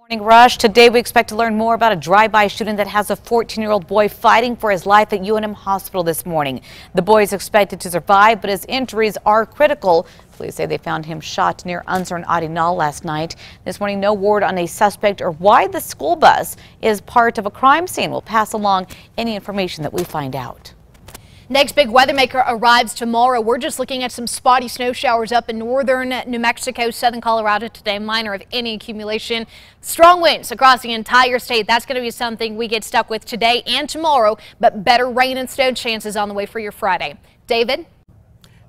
Morning rush. Today we expect to learn more about a drive-by shooting that has a 14-year-old boy fighting for his life at UNM Hospital this morning. The boy is expected to survive, but his injuries are critical. Police say they found him shot near Unser and Arenal last night. This morning, no word on a suspect or why the school bus is part of a crime scene. We'll pass along any information that we find out. Next big weather maker arrives tomorrow. We're just looking at some spotty snow showers up in northern New Mexico, southern Colorado today. Minor of any accumulation. Strong winds across the entire state. That's going to be something we get stuck with today and tomorrow, but better rain and snow chances on the way for your Friday. David?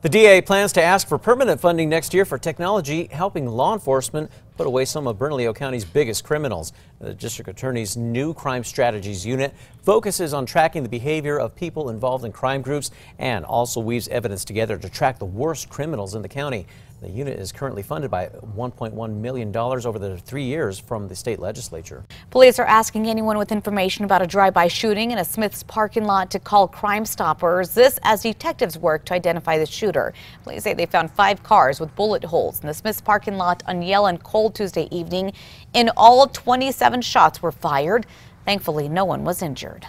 The DA plans to ask for permanent funding next year for technology helping law enforcement put away some of Bernalillo County's biggest criminals. The district attorney's new crime strategies unit focuses on tracking the behavior of people involved in crime groups and also weaves evidence together to track the worst criminals in the county. The unit is currently funded by $1.1 million over the 3 years from the state legislature. Police are asking anyone with information about a drive-by shooting in a Smith's parking lot to call Crime Stoppers. This as detectives work to identify the shooter. Police say they found 5 cars with bullet holes in the Smith's parking lot on Yale and Cole Tuesday evening. In all, 27 shots were fired. Thankfully, no one was injured.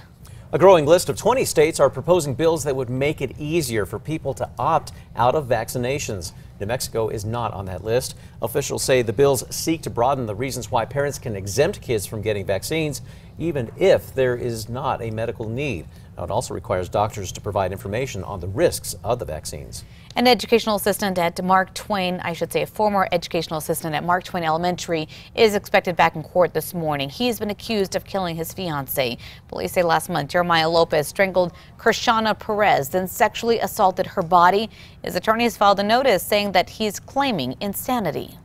A growing list of 20 states are proposing bills that would make it easier for people to opt out of vaccinations. New Mexico is not on that list. Officials say the bills seek to broaden the reasons why parents can exempt kids from getting vaccines, even if there is not a medical need. Now, it also requires doctors to provide information on the risks of the vaccines. An educational assistant at Mark Twain, a former educational assistant at Mark Twain Elementary, is expected back in court this morning. He's been accused of killing his fiancee. Police say last month Jeremiah Lopez strangled Krishana Perez, then sexually assaulted her body. His attorneys filed a notice saying that he's claiming insanity.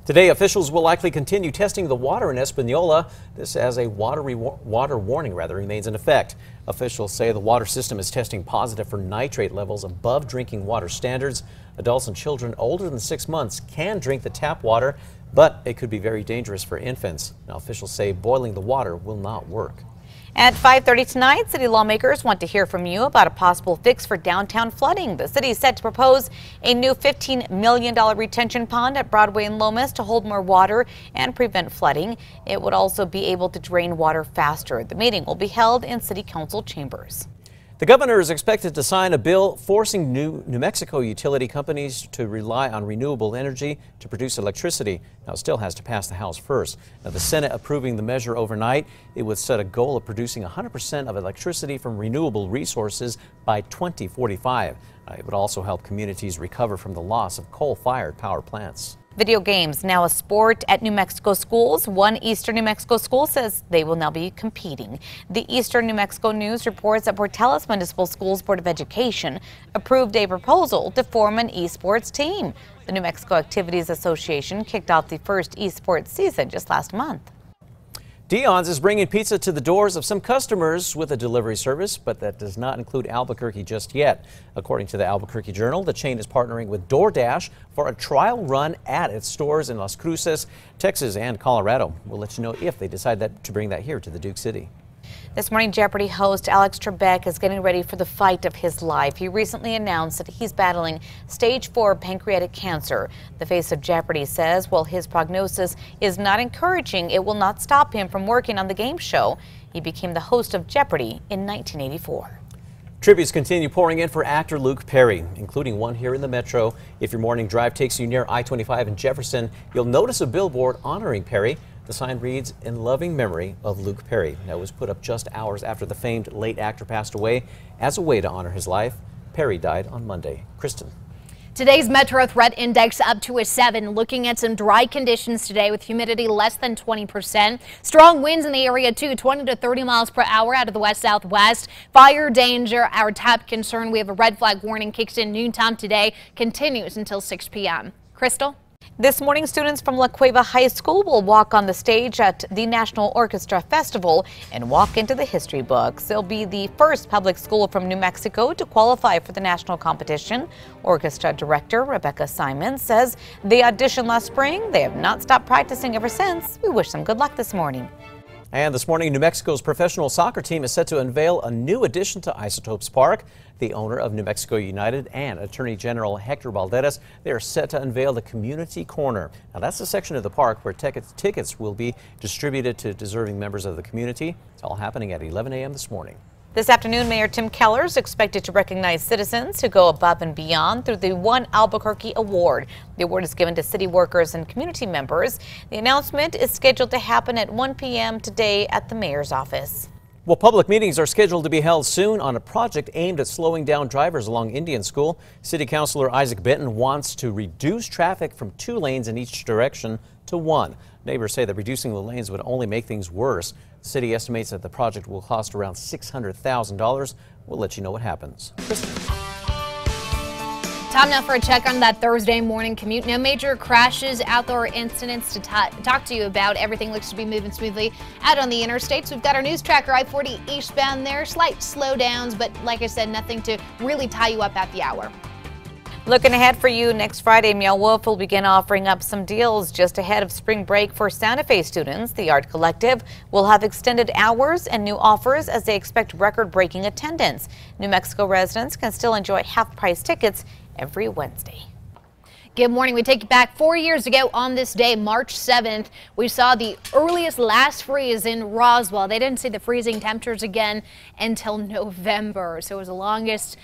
Today, officials will likely continue testing the water in Espanola. This as a water warning remains in effect. Officials say the water system is testing positive for nitrate levels above drinking water standards. Adults and children older than 6 months can drink the tap water, but it could be very dangerous for infants. Now, officials say boiling the water will not work. At 5:30 tonight, city lawmakers want to hear from you about a possible fix for downtown flooding. The city is set to propose a new $15 million retention pond at Broadway and Lomas to hold more water and prevent flooding. It would also be able to drain water faster. The meeting will be held in city council chambers. The governor is expected to sign a bill forcing New Mexico utility companies to rely on renewable energy to produce electricity. Now, it still has to pass the House first. Now, the Senate approving the measure overnight, it would set a goal of producing 100% of electricity from renewable resources by 2045. It would also help communities recover from the loss of coal-fired power plants. Video games now a sport at New Mexico schools. One Eastern New Mexico school says they will now be competing. The Eastern New Mexico News reports that Portales Municipal Schools Board of Education approved a proposal to form an esports team. The New Mexico Activities Association kicked off the first esports season just last month. Dion's is bringing pizza to the doors of some customers with a delivery service, but that does not include Albuquerque just yet. According to the Albuquerque Journal, the chain is partnering with DoorDash for a trial run at its stores in Las Cruces, Texas, and Colorado. We'll let you know if they decide to bring that here to the Duke City. This morning, Jeopardy host Alex Trebek is getting ready for the fight of his life. He recently announced that he's battling stage 4 pancreatic cancer. The face of Jeopardy says while his prognosis is not encouraging, it will not stop him from working on the game show. He became the host of Jeopardy in 1984. Tributes continue pouring in for actor Luke Perry, including one here in the metro. If your morning drive takes you near I-25 in Jefferson, you'll notice a billboard honoring Perry. The sign reads, "In loving memory of Luke Perry." That was put up just hours after the famed late actor passed away. As a way to honor his life, Perry died on Monday. Kristen. Today's Metro Threat Index up to a 7, looking at some dry conditions today with humidity less than 20%. Strong winds in the area too, 20 to 30 miles per hour out of the west-southwest. Fire danger, our top concern. We have a red flag warning kicks in noontime today, continues until 6 p.m. Crystal? This morning, students from La Cueva High School will walk on the stage at the National Orchestra Festival and walk into the history books. They'll be the first public school from New Mexico to qualify for the national competition. Orchestra director Rebecca Simon says they auditioned last spring. They have not stopped practicing ever since. We wish them good luck this morning. And this morning, New Mexico's professional soccer team is set to unveil a new addition to Isotopes Park. The owner of New Mexico United and Attorney General Hector Valderas, they are set to unveil the Community Corner. Now, that's the section of the park where tickets will be distributed to deserving members of the community. It's all happening at 11 a.m. this morning. This afternoon, Mayor Tim Keller is expected to recognize citizens who go above and beyond through the One Albuquerque Award. The award is given to city workers and community members. The announcement is scheduled to happen at 1 p.m. today at the mayor's office. Well, public meetings are scheduled to be held soon on a project aimed at slowing down drivers along Indian School. City Councilor Isaac Benton wants to reduce traffic from 2 lanes in each direction to 1. Neighbors say that reducing the lanes would only make things worse. The city estimates that the project will cost around $600,000. We'll let you know what happens. Time now for a check on that Thursday morning commute. No major crashes, outdoor incidents to talk to you about. Everything looks to be moving smoothly out on the interstates. We've got our news tracker I-40 eastbound there. Slight slowdowns, but like I said, nothing to really tie you up at the hour. Looking ahead for you next Friday, Meow Wolf will begin offering up some deals just ahead of spring break for Santa Fe students. The Art Collective will have extended hours and new offers as they expect record-breaking attendance. New Mexico residents can still enjoy half-price tickets every Wednesday. Good morning. We take you back 4 years ago on this day, March 7th. We saw the earliest last freeze in Roswell. They didn't see the freezing temperatures again until November. So it was the longest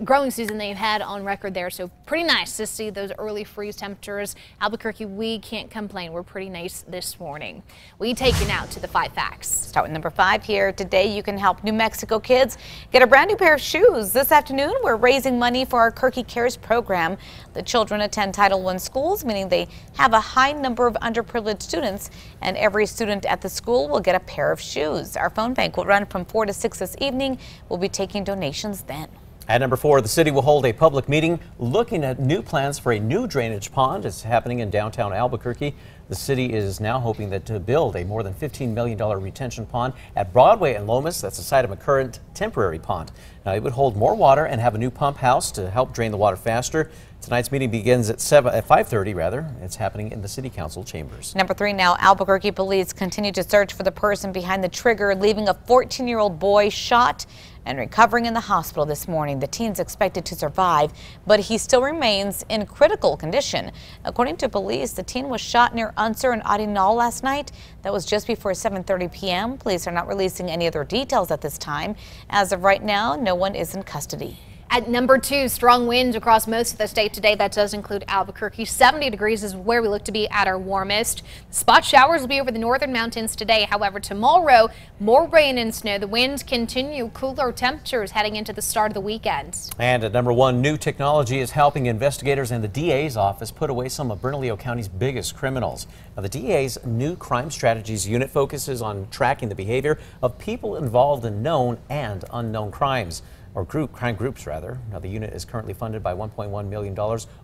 growing season they've had on record there. So pretty nice to see those early freeze temperatures. Albuquerque, we can't complain. We're pretty nice this morning. We take you now to the 5 facts. Start with number 5 here. Today you can help New Mexico kids get a brand new pair of shoes. This afternoon we're raising money for our KRQE Cares program. The children attend Title I schools, meaning they have a high number of underprivileged students, and every student at the school will get a pair of shoes. Our phone bank will run from 4 to 6 this evening. We'll be taking donations then. At number 4, the city will hold a public meeting looking at new plans for a new drainage pond. It's happening in downtown Albuquerque. The city is now hoping that to build a more than $15 million retention pond at Broadway and Lomas. That's the site of a current temporary pond. Now, it would hold more water and have a new pump house to help drain the water faster. Tonight's meeting begins at 5:30 rather. It's happening in the City Council chambers. Number 3 now, Albuquerque police continue to search for the person behind the trigger, leaving a 14-year-old boy shot and recovering in the hospital this morning. The teen's expected to survive, but he still remains in critical condition. According to police, the teen was shot near Unser and Arenal last night. That was just before 7:30 p.m. Police are not releasing any other details at this time. As of right now, no one is in custody. At number 2, strong winds across most of the state today. That does include Albuquerque. 70 degrees is where we look to be at our warmest. Spot showers will be over the northern mountains today. However, tomorrow, more rain and snow. The winds continue, cooler temperatures heading into the start of the weekend. And at number 1, new technology is helping investigators and the DA's office put away some of Bernalillo County's biggest criminals. Now, the DA's new crime strategies unit focuses on tracking the behavior of people involved in known and unknown crimes. Or crime groups, rather. Now, the unit is currently funded by $1.1 million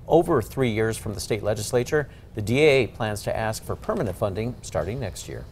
over 3 years from the state legislature. The DA plans to ask for permanent funding starting next year.